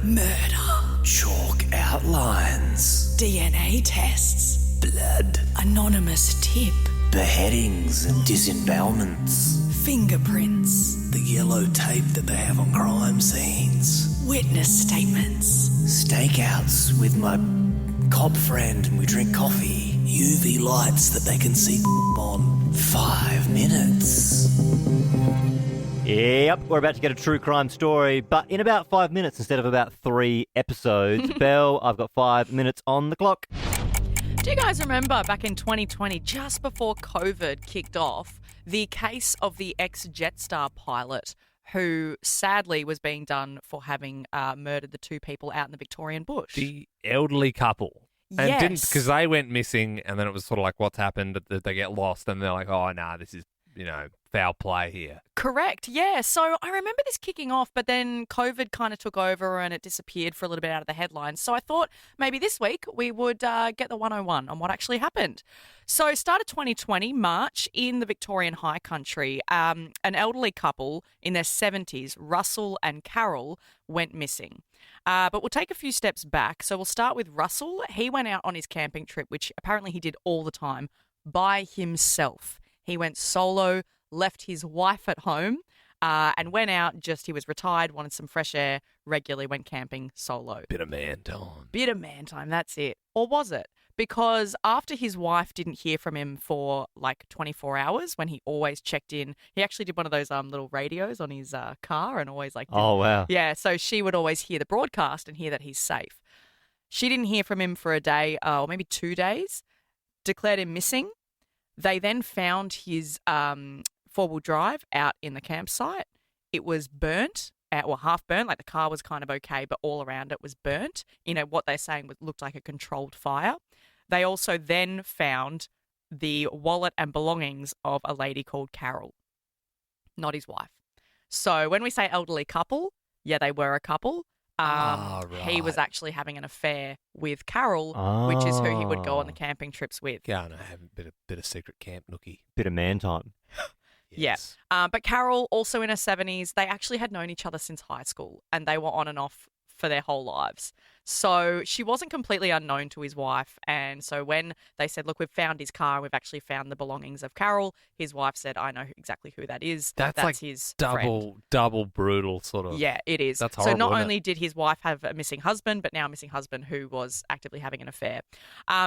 Murder. Chalk outlines. DNA tests. Blood. Anonymous tip. Beheadings and disembowelments. Fingerprints. The yellow tape that they have on crime scenes. Witness statements. Stakeouts with my cop friend and we drink coffee. UV lights that they can see on 5 minutes. Yep, we're about to get a true crime story, but in about 5 minutes instead of about 3 episodes. Belle, I've got 5 minutes on the clock. Do you guys remember back in 2020, just before COVID kicked off, the case of the Ex-Jetstar pilot who sadly was being done for having murdered the 2 people out in the Victorian bush? The elderly couple. And Yes. didn't, because they went missing and then it was sort of like, what's happened? They get lost and they're like, oh, nah, this is, foul play here. Correct, yeah. So I remember this kicking off, but then COVID kind of took over and it disappeared for a little bit out of the headlines. So I thought maybe this week we would get the 101 on what actually happened. So start of 2020, March, in the Victorian High Country, an elderly couple in their 70s, Russell and Carol, went missing. But we'll take a few steps back. So we'll start with Russell. He went out on his camping trip, which apparently he did all the time, by himself. He went solo, left his wife at home, and went out he was retired, wanted some fresh air, regularly went camping solo. Bit of man time. Bit of man time, that's it. Or was it? Because after his wife didn't hear from him for like 24 hours when he always checked in, he actually did one of those little radios on his car and always Oh, wow. Yeah, so she would always hear the broadcast and hear that he's safe. She didn't hear from him for a day or maybe 2 days, declared him missing. They then found his four-wheel drive out in the campsite. It was burnt, half burnt, like the car was kind of okay, but all around it was burnt. What they're saying looked like a controlled fire. They also then found the wallet and belongings of a lady called Carol, not his wife. So when we say elderly couple, yeah, they were a couple. He was actually having an affair with Carol, which is who he would go on the camping trips with. Yeah, no, have a bit of secret camp nookie. Bit of man time. Yes. Yeah. But Carol, also in her 70s, they actually had known each other since high school and they were on and off for their whole lives. So she wasn't completely unknown to his wife. And so when they said, look, we've found his car, we've actually found the belongings of Carol, his wife said, I know exactly who that is. That's like his friend. double brutal sort of. Yeah, it is. That's horrible, so not isn't only did his wife have a missing husband, but now a missing husband who was actively having an affair.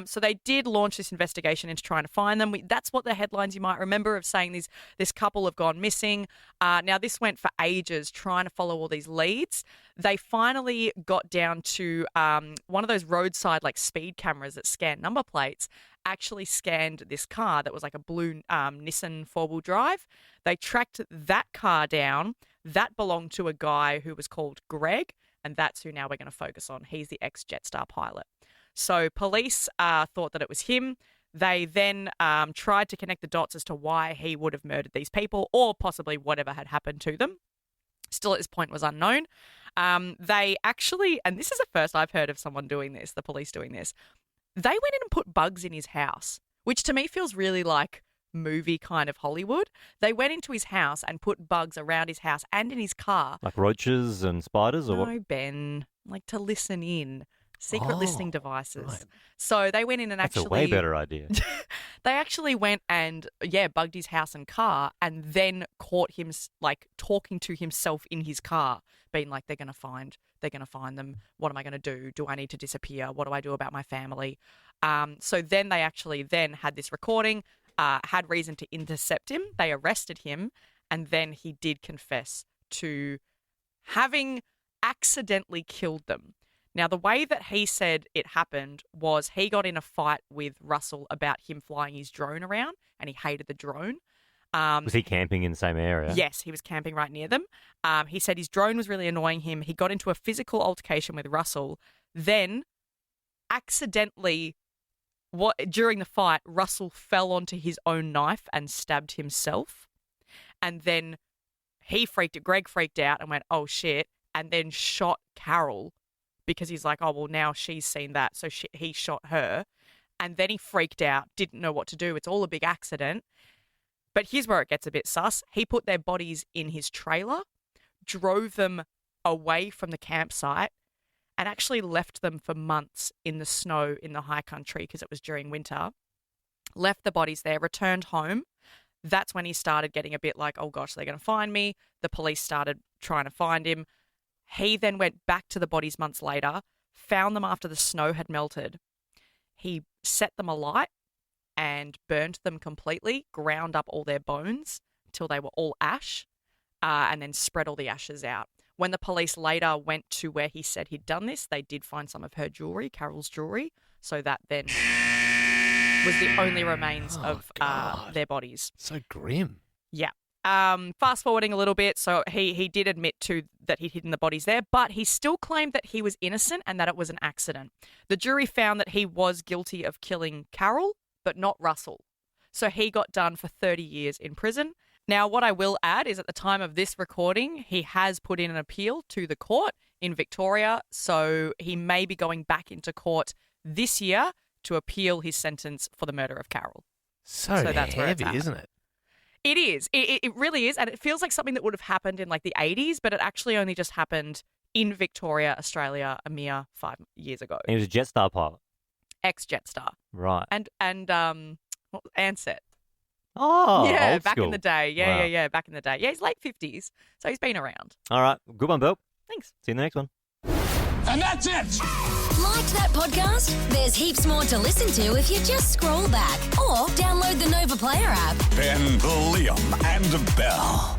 So they did launch this investigation into trying to find them. That's what the headlines you might remember of saying this couple have gone missing. Now this went for ages trying to follow all these leads. They finally got down to one of those roadside speed cameras that scan number plates actually scanned this car that was like a blue Nissan four-wheel drive. They tracked that car down. That belonged to a guy who was called Greg, and that's who now we're going to focus on. He's the ex-Jetstar pilot. So police thought that it was him. They then tried to connect the dots as to why he would have murdered these people or possibly whatever had happened to them. Still at this point was unknown. They actually, and this is the first I've heard of someone doing this, the police doing this, they went in and put bugs in his house, which to me feels really like movie kind of Hollywood. They went into his house and put bugs around his house and in his car. Like roaches and spiders or what? No, Ben, to listen in. Secret listening devices. Right. So they went in and That's a way better idea. They actually went and, bugged his house and car and then caught him, talking to himself in his car, being like, they're going to find them. What am I going to do? Do I need to disappear? What do I do about my family? So then they actually then had this recording, had reason to intercept him. They arrested him, and then he did confess to having accidentally killed them. Now, the way that he said it happened was he got in a fight with Russell about him flying his drone around, and he hated the drone. Was he camping in the same area? Yes, he was camping right near them. He said his drone was really annoying him. He got into a physical altercation with Russell. Then, accidentally, during the fight, Russell fell onto his own knife and stabbed himself. And then Greg freaked out and went, oh, shit, and then shot Carol. Because he's like, oh, well, now she's seen that, so he shot her. And then he freaked out, didn't know what to do. It's all a big accident. But here's where it gets a bit sus. He put their bodies in his trailer, drove them away from the campsite, and actually left them for months in the snow in the high country because it was during winter. Left the bodies there, returned home. That's when he started getting a bit like, oh gosh, they're going to find me. The police started trying to find him. He then went back to the bodies months later, found them after the snow had melted. He set them alight and burned them completely, ground up all their bones until they were all ash, and then spread all the ashes out. When the police later went to where he said he'd done this, they did find some of her jewellery, Carol's jewellery, so that then was the only remains of their bodies. So grim. Yeah. Fast forwarding a little bit, so he did admit to that he'd hidden the bodies there, but he still claimed that he was innocent and that it was an accident. The jury found that he was guilty of killing Carol, but not Russell. So he got done for 30 years in prison. Now, what I will add is at the time of this recording, he has put in an appeal to the court in Victoria, so he may be going back into court this year to appeal his sentence for the murder of Carol. So that's where it's heavy, at. isn't it? It is. It really is. And it feels like something that would have happened in like the 80s, but it actually only just happened in Victoria, Australia, a mere 5 years ago. He was a Jetstar pilot. Ex-Jetstar. Right. And what was Ansett. Oh, yeah, old back school. in the day. Yeah, Wow. yeah, back in the day. Yeah, he's late 50s, so he's been around. All right. Good one, Bill. Thanks. See you in the next one. And that's it. Liked that podcast? There's heaps more to listen to if you just scroll back or download the Nova Player app. Ben, Liam, and Belle.